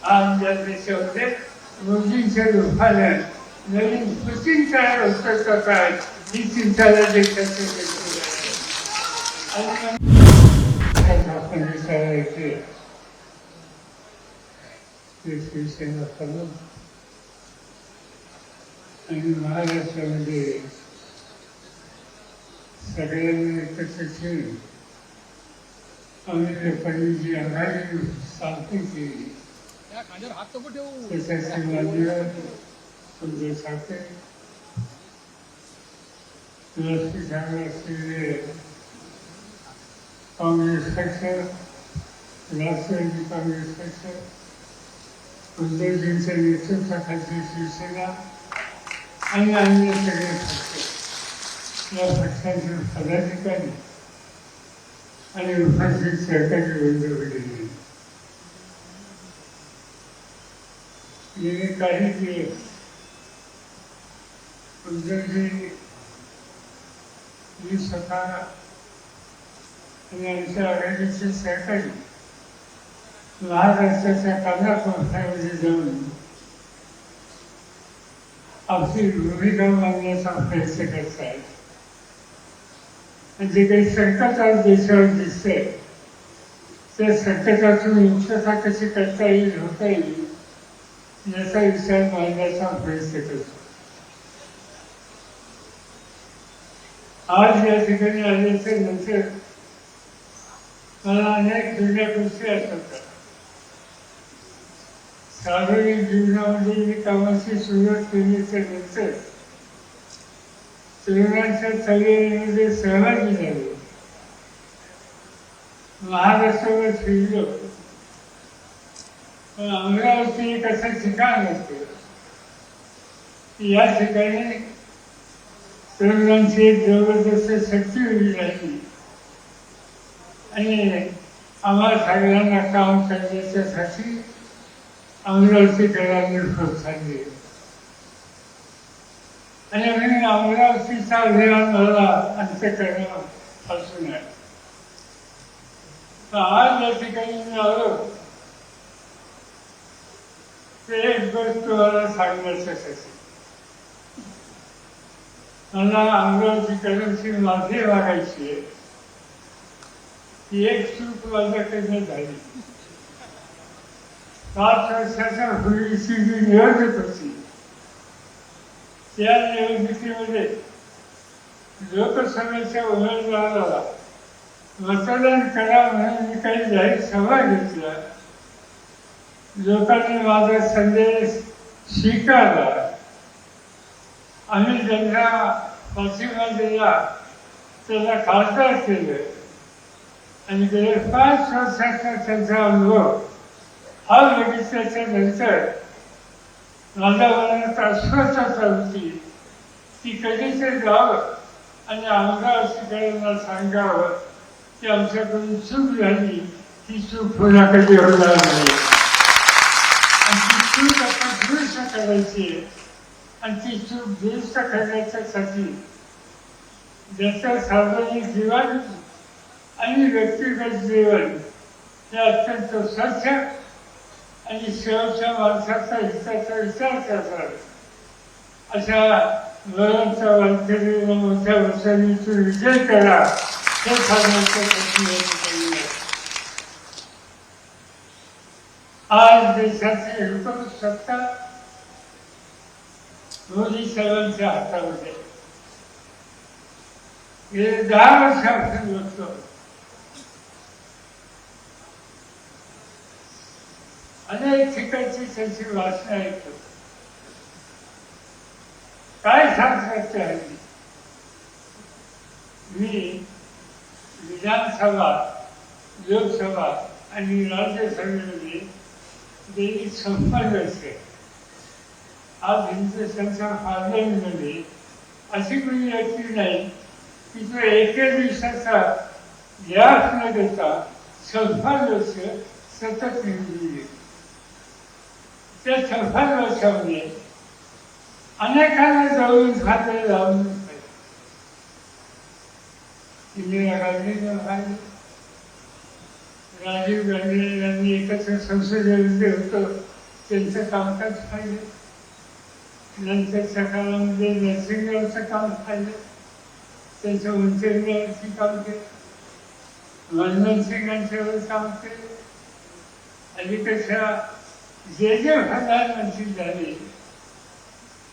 आमच्या देशामध्ये मोदींच्या रूपानं नवीन पुतीन तयार होतं का काय ही चिंताला देशाचं आणि आपण विचारायचे शिवसेना करून आणि महाराष्ट्रामध्ये सगळ्यांनी एकत्र ठेवून आम्ही पडवीची आघाडी स्थापन केली. त्याच्याचे मान्य तुमचे सारखे व्यासपीठावर असलेले काँग्रेस पक्ष, राष्ट्रवादी काँग्रेस पक्ष, उद्धवजींच्या नेतृत्वाखालची शिवसेना आणि अन्य सगळे पक्ष या पक्षाचे पदाधिकारी आणि उपस्थित सरकारी बंधू गेले काही दिवस उद्धवजी मी स्वतः आणि आमच्या आघाडीचे सहकारी महाराष्ट्राच्या कानाकोपऱ्यामध्ये जाऊन आपली भूमिका मांडण्याचा प्रयत्न करत आहेत. जे काही संकट आज देशावर दिसतंय त्या संकटातून मुक्तता कशी करता येईल, होता येईल याचा विचार मांडण्याचा प्रयत्न करतो. आज या ठिकाणी आल्याच्या नंतर मला अनेक जुन्या गोष्टी आठवतात. सार्वजनिक जीवनामध्ये मी कामाची सुरुवात केल्याच्या नंतर तरुणांच्या चळवळीमध्ये सहभागी झालो. महाराष्ट्रावर फिरलो. पण अमरावती एक असं ठिकाण होतं की या ठिकाणी तरुणांची एक जबरदस्त शक्ती उभी राहिली आणि आम्हाला सगळ्यांना काम करण्याच्यासाठी अमरावतीकरांनी प्रोत्साहन दिले आणि आम्ही अमरावतीचा अभिमान मला अंतःकरणापासून आहे. आज या ठिकाणी मी आलो ते एक गोष्ट तुम्हाला सांगण्यासाठी मला अमरावतीकरांची माफी मागायची आहे. ही एक चूक माझ्याकडनं झाली. 5 वर्षाच्या पूर्वीची जी निवडणूक होती त्या निवडणुकीमध्ये लोकसभेच्या उमेदवाराला मतदान करा म्हणून मी काही जाहीर सभा घेतल्या. लोकांनी माझा संदेश स्वीकारला. आम्ही ज्यांना पाठिंबा दिला त्याला खासदार केलं आणि गेले 5 वर्षाचा त्यांचा अनुभव हा बघितल्याच्या नंतर माझ्या मनात अस्वस्थता होती की कधीतरी जावं आणि अमरावतीकरांना सांगावं की आमच्याकडून चूक झाली. ती चूक पुन्हा कधी होणार नाही आणि ती चूक आपण दुरुस्त करायची आणि ती चूक दुरुस्त करण्याच्यासाठी ज्याचं सार्वजनिक जीवन आणि व्यक्तिगत जीवन हे अत्यंत स्वच्छ आणि शेवटच्या माणसाचा हिताचा विचार करतात अशा वरांचा वारकरी मोठ्या वसनीतून विजय करा हे सांगण्यासाठी आज देशाची एकूण सत्ता मोदी साहेबांच्या हातामध्ये. गेले 10 वर्षापासून बघतो अनेक ठिकाणची त्यांची भाषणं ऐकतो. काय सांगतात ते हल्ली. मी विधानसभा, लोकसभा आणि राज्यसभेमध्ये गेली 56 वर्षे आज हिंदुस्थानच्या पार्लमेंटमध्ये अशी कोणी व्यक्ती नाही की तो एके दिवसाचा गॅप न देता 56 वर्ष सतत निवडून येतो. त्या 56 वर्षामध्ये अनेकांना जवळून खाते लावून इंदिरा गांधींना पाहिलं, राजीव गांधी यांनी एकत्र संसदेमध्ये होतं त्यांचं कामकाज पाहिलं. नंतरच्या काळामध्ये नरसिंहरावचं काम पाहिलं, त्यांच्या उंचीवरती काम केलं, मनमोहन सिंगांच्यावर काम केलं. अलीकडच्या जे जे प्रधानमंत्री झाले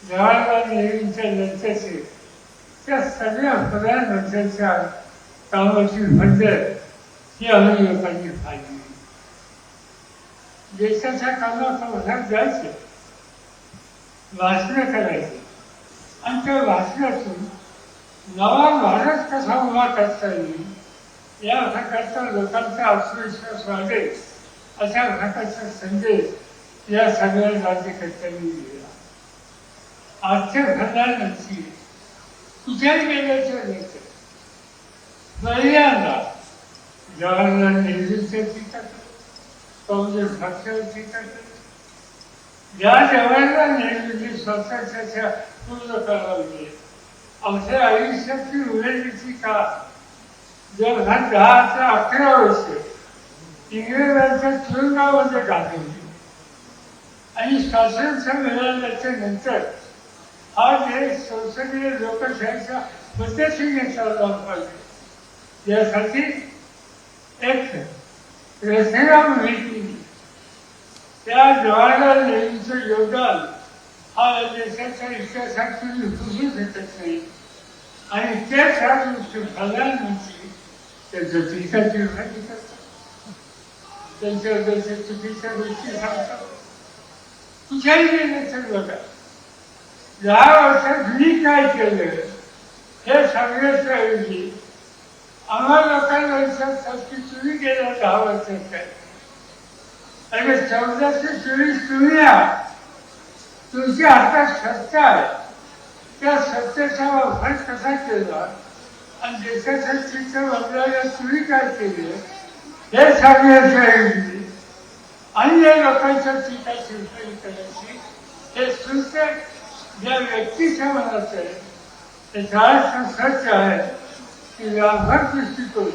जवाहरलाल नेहरूंच्या नंतरचे त्या सगळ्या प्रधानमंत्र्यांच्या कामाची पद्धत ही आम्ही लोकांनी पाहिली. देशाच्या कामात भाग जायचे, भाषणं करायचे आणि त्या भाषणातून नवा भारत कसा उभा करता येईल या प्रकारचा लोकांचा आत्मविश्वास वाढेल अशा प्रकारचा संदेश या सगळ्या राज्यकर्त्यांनी दिला. आजचे प्रधानमंत्री कुठेही गेल्याच्या नंतर पहिल्यांदा जवाहरलाल नेहरूंच्या टीका करत, काँग्रेस पक्षावर टीका करत. ज्या जवाहरलाल नेहरूंनी स्वतःच्या पूर्ण काळामध्ये आमच्या आयुष्याची उरेलीची काळ जवळपास 10 ते 11 वर्ष इंग्रजांच्या तुरुंगामध्ये घालवली आणि स्वातंत्र्य मिळाल्याच्या नंतर हा देश संसदीय लोकशाहीच्या पद्धतीने चालला पाहिजे यासाठी एक रचना माहिती त्या जवाहरलाल नेहरूंचं योगदान हा देशाच्या इतिहासात कुठे भेटत नाही. आणि त्याच प्रधानमंत्री त्यांचं टीकाची विभागी करतात, त्यांच्याबद्दलच्या चुकीच्या गोष्टी सांगतात. कुठेही गेल्याचं बघा 10 वर्षात मी काय केलं हे सांगण्याच्या ऐवजी आम्हा लोकांना विचारतात की तुम्ही गेल्या 10 वर्षात काय, आणि 1424 तुम्ही आहात, तुमच्या हातात सत्ता आहे, त्या सत्तेचा वापर कसा केला आणि देशाच्या चित्र बदलायला तुम्ही काय केले हे सांगण्याच्या ऐवजी अन्य लोकांच्या टीकाची विभागी करायची हे सुद्धा ज्या व्यक्तीच्या मनात आहे त्याचा अर्थ सच आहे की व्यापक दृष्टिकोन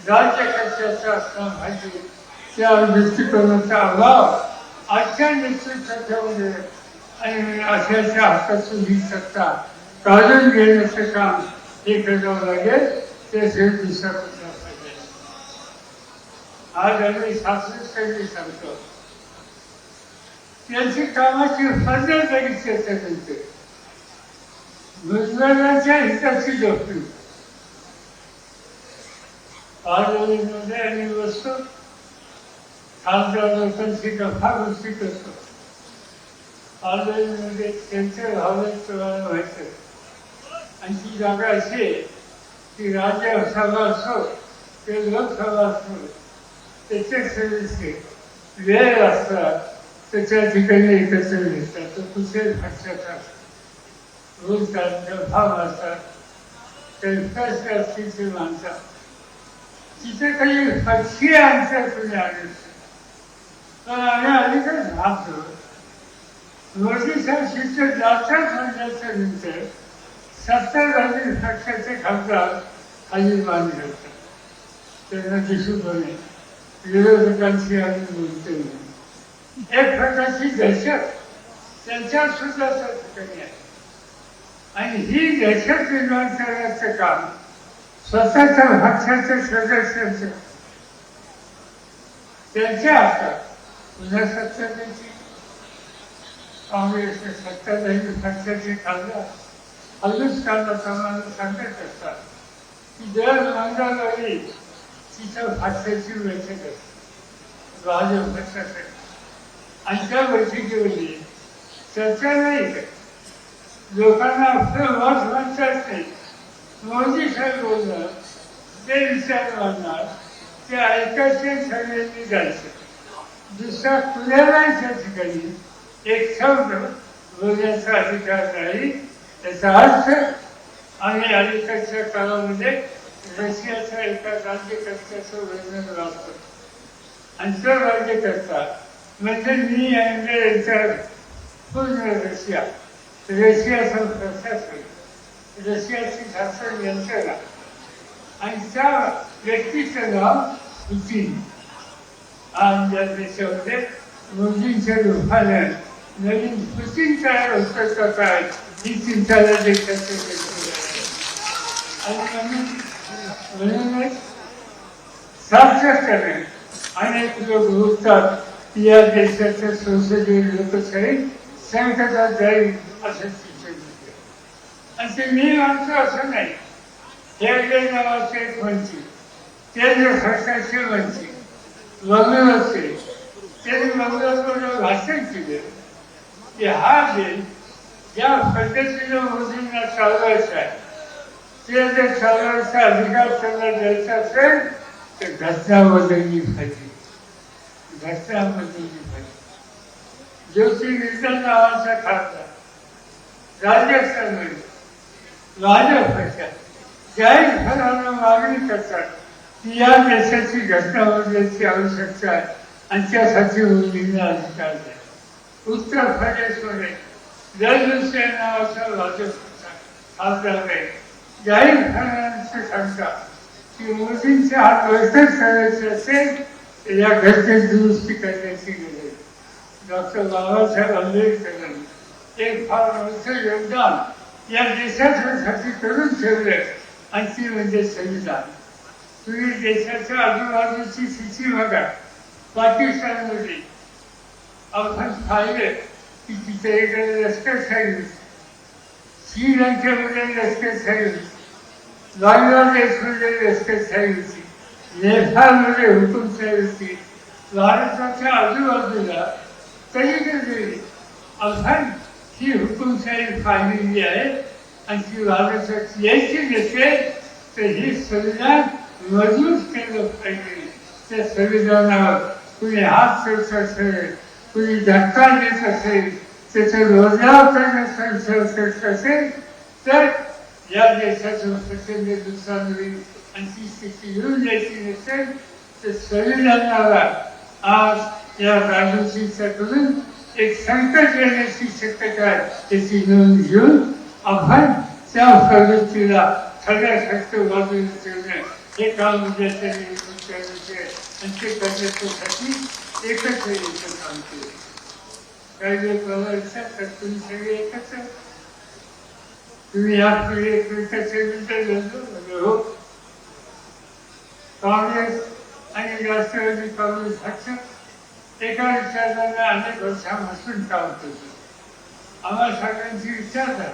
राज्यकर्त्याचा असणं पाहिजे. त्या दृष्टिकोनाचा अभाव आजच्या नेतृत्वामध्ये आणि अशाच्या हातातून ही सत्ता काढून घेण्याचं काम हे करावं लागेल. ते दिशा पाहिजे. आज आम्ही शास्त्रज्ञ सांगतो त्यांची कामाची पद्धत बघितली त्याच्यानंतर गुजराताच्या हिताची जोखमी आंदोलनामध्ये आणि बसतो खासदार लोकांची गप्पा गोष्टी करतो. आंदोलनामध्ये त्यांचं भावनेत व्हायचं आणि ती जागा अशी आहे की राज्यसभा असो ते लोकसभा असो त्याचे सदस्य वेळ असतात त्याच्या ठिकाणी एकत्र येतात. तो कुठेच पक्षाचा रोजगारचा भाव असतात त्यांच्या असतील माणसा तिथे काही पक्षीय अंतर तुम्ही आले पण आम्ही अलीकडे राहतो. मोदी साहेब जातात म्हणल्याच्या नंतर 70 पक्षाचे खासदार खाली मानले जातात. त्यांना दिसून होणे विरोधकांशी आम्ही बोलतो नाही. एक प्रकारची दहशत त्यांच्यात सुद्धा त्या ठिकाणी आहे आणि ही दहशत निर्माण करण्याचं काम स्वतःच्या पक्षाच्या सदस्यांचं त्यांच्या हातात. पुन्हा सत्ताधारी काँग्रेसचे सत्ताधारी पक्षाचे खासदार हल्लूच काढण्याचा आम्हाला सांगत असतात की दर मंगळवारी तिथं भाषेची बैठक असते भाजप पक्षासाठी आणि त्या बैठकीवरती चर्चा नाही करत. लोकांना आपलं मत म्हणतात नाही. मोदी साहेब बोलणार ते विचार मांडणार ते ऐकायचे सगळ्यांनी जायचं. दुसरा कुणालाही त्या ठिकाणी एक शब्द बोलण्याचा अधिकार नाही. त्याचा अर्थ आम्ही अलीकडच्या काळामध्ये रशियाच्या एका राज्यकर्त्याचं वर्णन वाचतो आणि तो राज्यकर्ता म्हणजे मी आणि यांच्या पूर्ण रशियाचं प्रशासन रशियाची शासन यंत्रणा आणि त्या व्यक्तीचं नाव पुतीन. आज या देशामध्ये मोदींच्या रूपानं नवीन कृतींचा उत्तर आहे ही चिंताला देशाचं आणि म्हणूनच सातत्याने अनेक लोक बोलतात की या देशाच्या संसदीय लोकशाही संकटात जाईल असं सूचन होते. आणि ते मी मानतो असं नाही. हेगडे नावाचे एक मंत्री केंद्र सरकारचे मंत्री बंगलोरचे त्यांनी बंगलोरमध्ये भाषण केले की हा देश ज्या पद्धतीने मोदींना चालवायचा आहे ते जर चालवायचा अधिकार त्यांना द्यायचा असेल तर घटना बदलली पाहिजे. घटना बदलली पाहिजे. ज्योतिर्विद्या नावाचा खासदार राजस्थानमध्ये भाजपच्या जाहीरपणानं मागणी करतात की या देशाची घटना बदलायची आवश्यकता आहे आणि त्यासाठी मोदींना अधिकार द्या. उत्तर प्रदेशमध्ये जयदुसरे नावाचा भाजपचा खासदार आहे जाहीरपणानं सांगतात की मोदींचे हात बैठक करायचे असेल तर या घटनेत दुरुस्ती करण्याची गरज. डॉक्टर बाबासाहेब आंबेडकरांनी एक फार मोठं योगदान या देशासाठी करून ठेवलं आणि ती म्हणजे संविधान. तुम्ही देशाच्या आजूबाजूची स्थिती बघा. पाकिस्तानमध्ये आपण पाहिलं की तिथे इकडे लष्करशाही होती, श्रीलंकेमध्ये लष्करशाही होती, बांगलादेशमध्ये लष्करशाही होती, नेपाळमध्ये हुकुमशाही होती. भारताच्या आजूबाजूला कधीकधी आपण ही हुकुमशाही पाहिलेली आहे आणि ती भारतात यायची नसेल तर ही संविधान मजबूत केलं पाहिजे. त्या संविधानावर कुणी हात ठेवत असेल, कुणी धक्का देत असेल, त्याचा रोजगार करण्याचा विचार करत असेल तर या देशाचं प्रचंड नुकसान होईल. आणि ती स्थिती येऊन द्यायची नसेल तर संविधानाला आज या राजवटीच्याकडून एक संकट येण्याची शक्यता आहे. त्याची नोंद घेऊन आपण त्या प्रवृत्तीला सगळ्या शक्य बाजूने ठेवणं हे काम उद्याच्या आणि ते करण्यासाठी एकत्र यायचं काम केलं. काही लोक विचारतात तुम्ही सगळे एकत्र तुम्ही यापुढे एकमेकाचे विचार हो. काँग्रेस आणि राष्ट्रवादी काँग्रेस पक्ष एका विचारांना अनेक वर्षापासून काम करतो. आम्हाला सगळ्यांची विचारधारा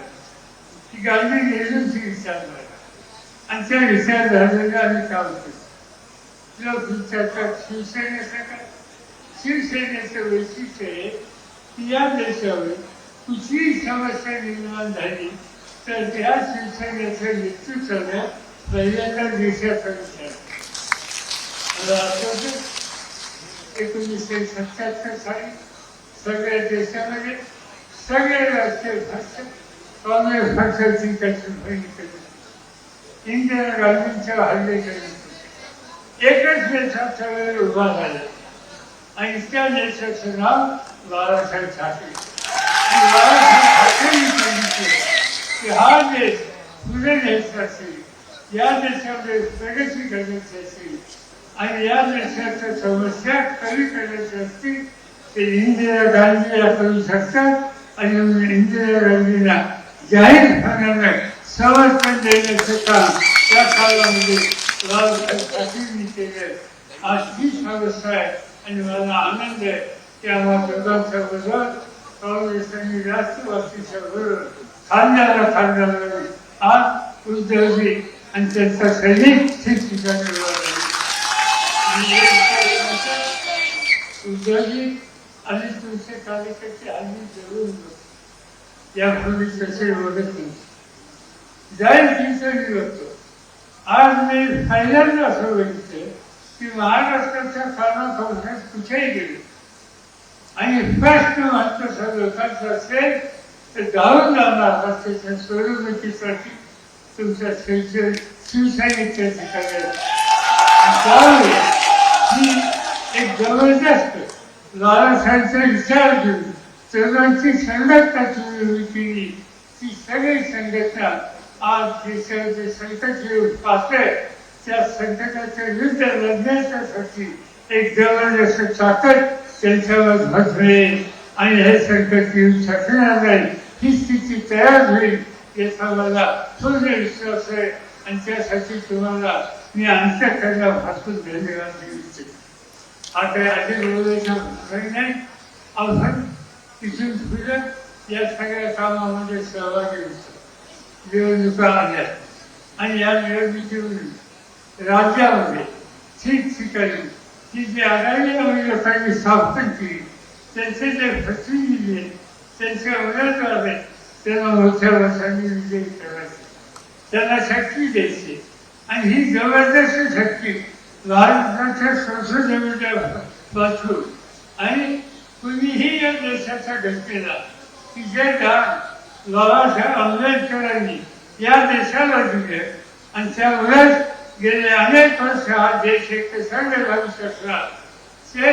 की गांधी नेहरूंची विचारधारा आणि त्या विचारधारेला आम्ही काम करतो. लोक विचारतात शिवसेनेचं काय. शिवसेनेचं वैशिष्ट्य आहे की या देशावर कुठलीही समस्या निर्माण झाली तर त्या शिवसेनेचं नेतृत्वाला पहिल्यांदा देशाचा विचार. 1977 साली सगळ्या देशामध्ये सगळे राष्ट्रीय पक्ष काँग्रेस पक्षाची कचरफळी केली. इंदिरा गांधींच्या हल्ले केले. एकच देशाच्या वेळी उभा झाला आणि त्या देशाचं नाव बाळासाहेब ठाकरे. बाळासाहेब ठाकरेंनी सांगितले की हा देश पुढे न्यायचा असेल, या देशामध्ये प्रगती करायची असेल आणि या देशाच्या समस्या कमी करायच्या असतील ते इंदिरा गांधी या करू शकतात आणि इंदिरा गांधींना जाहीरपणानं समर्थन देण्याचं काम त्या काळामध्ये बाळासाहेब ठाकरेंनी केलं. आज ही समस्या आहे आणि मला आनंद आहे की आम्हा दोघांच्या बरोबर काँग्रेस आणि राष्ट्रवादीच्या बरोबर खांद्याला खांदा लावून आज उद्धवजी आणि त्यांचा सैनिक ठिकठिकाणी उद्धवजी आणि तुमचे कार्यकर्ते आम्ही जरूर यापूर्वी तसे बघत नाही. जाहीर दिवसांनी बघतो. आज मी पहिल्यांदा असं बघितलं की महाराष्ट्राच्या कानाकोपऱ्यात कुठेही गेले आणि प्रश्न मात्र लोकांचा असेल तर जाऊन जाणार त्याच्या सोडवणुकीसाठी तुमच्या शिवसैनिकच्या ठिकाणी ही एक जबरदस्त बाळासाहेबांचा विचार घेऊन सर्वांची संघटना तुम्ही केली. ती सगळी संघटना आज देशाचे संकट जे पाहते त्या संकटाच्या विरुद्ध लढण्यासाठी एक जबरदस्त ताकद त्यांच्यावर भासवेल आणि हे संकट येऊ शकणार नाही ही स्थिती तयार होईल याचा मला पूर्ण विश्वास आहे आणि त्यासाठी तुम्हाला मी अंतःकरणाला भासून धन्यवाद देऊ इच्छितो. आता अधिक बोलायचं नाही. आपण तिथून पुढे या सगळ्या कामामध्ये सहभागी होतो. निवडणुका आल्या आणि या निवडणुकीवरून राज्यामध्ये ठिकठिकाणी की जे आघाडीला लोकांनी स्थापन केली त्यांचे जे प्रतिनिधी आहेत त्यांचे उमेदवार आहेत त्यांना मोठ्या वर्षांनी विजयी करायचे त्यांना शक्ती द्यायची आणि ही जबरदस्त शक्ती भारताच्या संसदेमध्ये वाचून आणि कुणीही या देशाच्या घटनेला की जे दान बाबासाहेब आंबेडकरांनी या देशाला दिले आणि त्यामुळेच गेले अनेक वर्ष हा देश एक संघ घालू शकला ते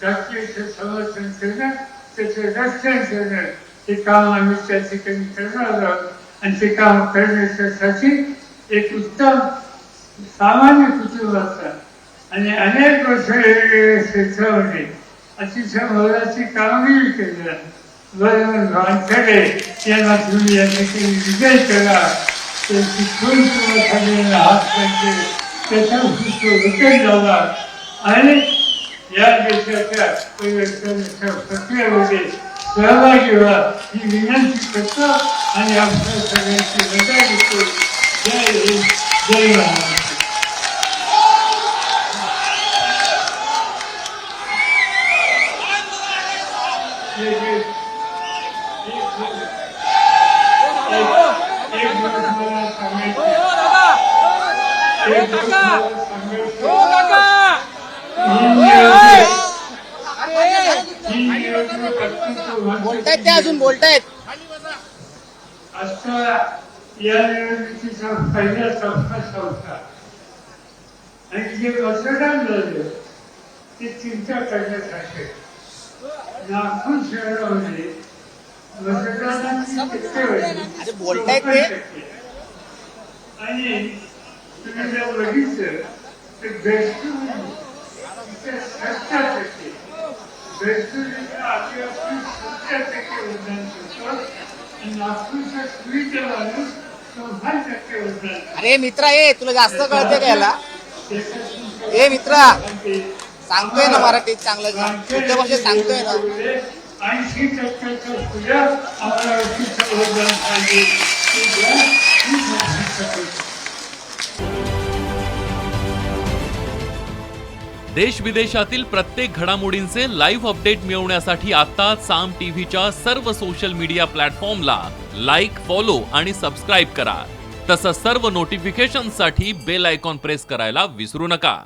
घटनेचं समर्थन करणं त्याचं रक्षण करणं ते काम आम्ही त्या ठिकाणी करणार आहोत आणि ते काम करण्यासाठी एक उत्तम सामान्य कुटुंबाचा आणि अनेक वर्ष क्षेत्रामध्ये अतिशय मोलाची कामगिरी केली वानखेडे यांना तुम्ही या ठिकाणी विजय करा त्यांची खून तुम्हाला हात पाहिजे त्याचा विजय झाला आणि या देशाच्या परिवर्तनाच्या प्रक्रियेमध्ये सहभागी व्हा ही विनंती करतो आणि आपल्या सगळ्यांची मजा घेतो. जय हिंद जय महाराष्ट्र. बोलतायत ते अजून बोलतायत. आता या निवडणुकीचा पहिला टप्पा संपला आणि जे मतदान झालं ते चिंता करण्यासारखे नागपूर शहरामध्ये मतदानाची अरे बोलतायत ते. आणि तुम्ही जर बघितलं तर बेस्तूर 70% बेस्तूरच्या आदिवासी 70% मतदान करतो आणि नागपूरच्या सुविधा माणूस 90% मतदान. अरे मित्रा ये तुला जास्त कळते का याला. ए मित्रा सांगतोय ना मराठीत चांगलं शुद्ध भाषेत सांगतोय ना. 80% पूजा अमरावतीचं योगदान पाहिजे. देश विदेशातील प्रत्येक घडामोडींचे लाईव्ह अपडेट मिळवण्यासाठी आता साम टीव्हीच्या सर्व सोशल मीडिया प्लॅटफॉर्मला लाईक, फॉलो आणि सबस्क्राईब करा. तसंच सर्व नोटिफिकेशनसाठी बेल आयकॉन प्रेस करायला विसरू नका.